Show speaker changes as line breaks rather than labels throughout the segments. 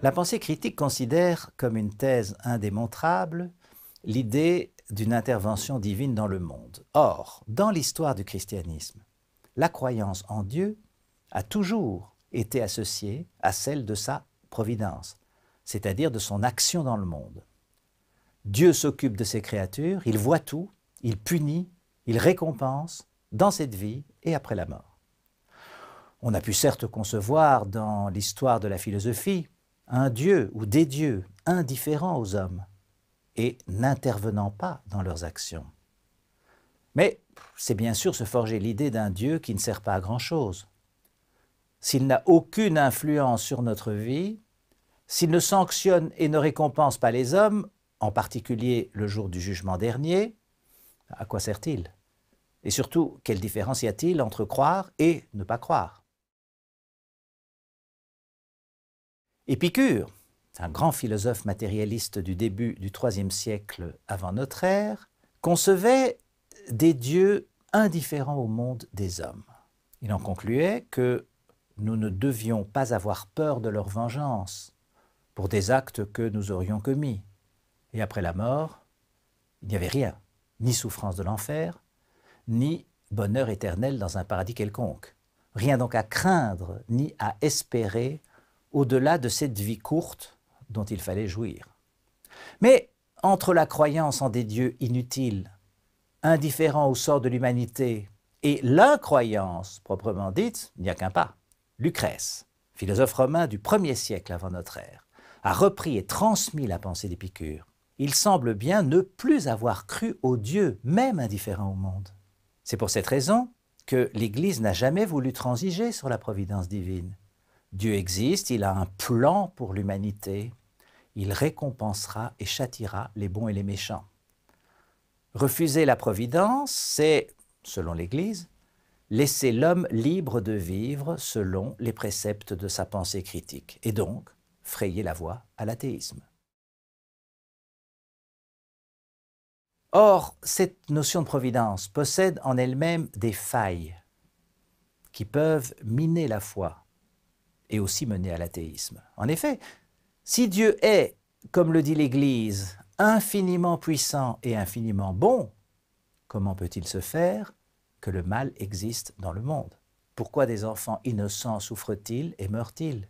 La pensée critique considère comme une thèse indémontrable l'idée d'une intervention divine dans le monde. Or, dans l'histoire du christianisme, la croyance en Dieu a toujours été associée à celle de sa providence, c'est-à-dire de son action dans le monde. Dieu s'occupe de ses créatures, il voit tout, il punit, il récompense dans cette vie et après la mort. On a pu certes concevoir dans l'histoire de la philosophie un Dieu ou des dieux indifférents aux hommes et n'intervenant pas dans leurs actions. Mais c'est bien sûr se forger l'idée d'un Dieu qui ne sert pas à grand-chose. S'il n'a aucune influence sur notre vie, s'il ne sanctionne et ne récompense pas les hommes, en particulier le jour du jugement dernier, à quoi sert-il? Et surtout, quelle différence y a-t-il entre croire et ne pas croire? Épicure, un grand philosophe matérialiste du début du IIIe siècle avant notre ère, concevait des dieux indifférents au monde des hommes. Il en concluait que nous ne devions pas avoir peur de leur vengeance pour des actes que nous aurions commis. Et après la mort, il n'y avait rien, ni souffrance de l'enfer, ni bonheur éternel dans un paradis quelconque. Rien donc à craindre, ni à espérer au-delà de cette vie courte dont il fallait jouir. Mais entre la croyance en des dieux inutiles, indifférents au sort de l'humanité, et l'incroyance proprement dite, il n'y a qu'un pas. Lucrèce, philosophe romain du 1er siècle avant notre ère, a repris et transmis la pensée d'Épicure. Il semble bien ne plus avoir cru aux dieux, même indifférents au monde. C'est pour cette raison que l'Église n'a jamais voulu transiger sur la providence divine. Dieu existe, il a un plan pour l'humanité, il récompensera et châtiera les bons et les méchants. Refuser la providence, c'est, selon l'Église, laisser l'homme libre de vivre selon les préceptes de sa pensée critique, et donc frayer la voie à l'athéisme. Or, cette notion de providence possède en elle-même des failles qui peuvent miner la foi et aussi mener à l'athéisme. En effet, si Dieu est, comme le dit l'Église, infiniment puissant et infiniment bon, comment peut-il se faire que le mal existe dans le monde? Pourquoi des enfants innocents souffrent-ils et meurent-ils?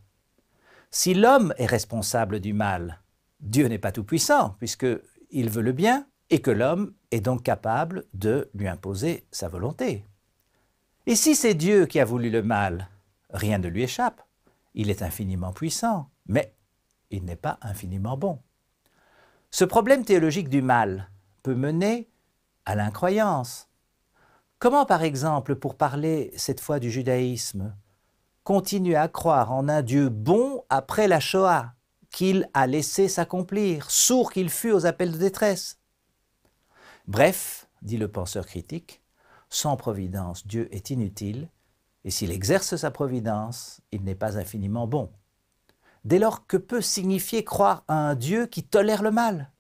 Si l'homme est responsable du mal, Dieu n'est pas tout-puissant, puisqu'il veut le bien, et que l'homme est donc capable de lui imposer sa volonté. Et si c'est Dieu qui a voulu le mal, rien ne lui échappe. Il est infiniment puissant, mais il n'est pas infiniment bon. Ce problème théologique du mal peut mener à l'incroyance. Comment, par exemple, pour parler cette fois du judaïsme, continuer à croire en un Dieu bon après la Shoah, qu'il a laissé s'accomplir, sourd qu'il fut aux appels de détresse? Bref, dit le penseur critique, sans providence, Dieu est inutile, et s'il exerce sa providence, il n'est pas infiniment bon. Dès lors, que peut signifier croire à un Dieu qui tolère le mal?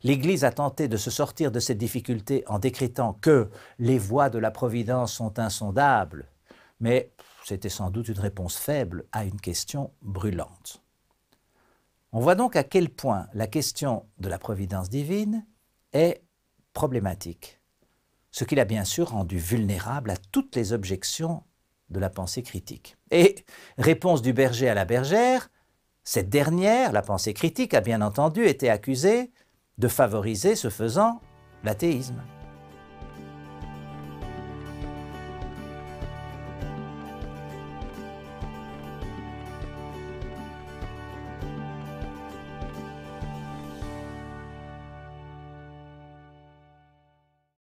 L'Église a tenté de se sortir de cette difficulté en décrétant que les voies de la providence sont insondables, mais c'était sans doute une réponse faible à une question brûlante. On voit donc à quel point la question de la providence divine est problématique, ce qui l'a bien sûr rendu vulnérable à toutes les objections de la pensée critique. Et, réponse du berger à la bergère, cette dernière, la pensée critique, a bien entendu été accusée de favoriser, ce faisant, l'athéisme.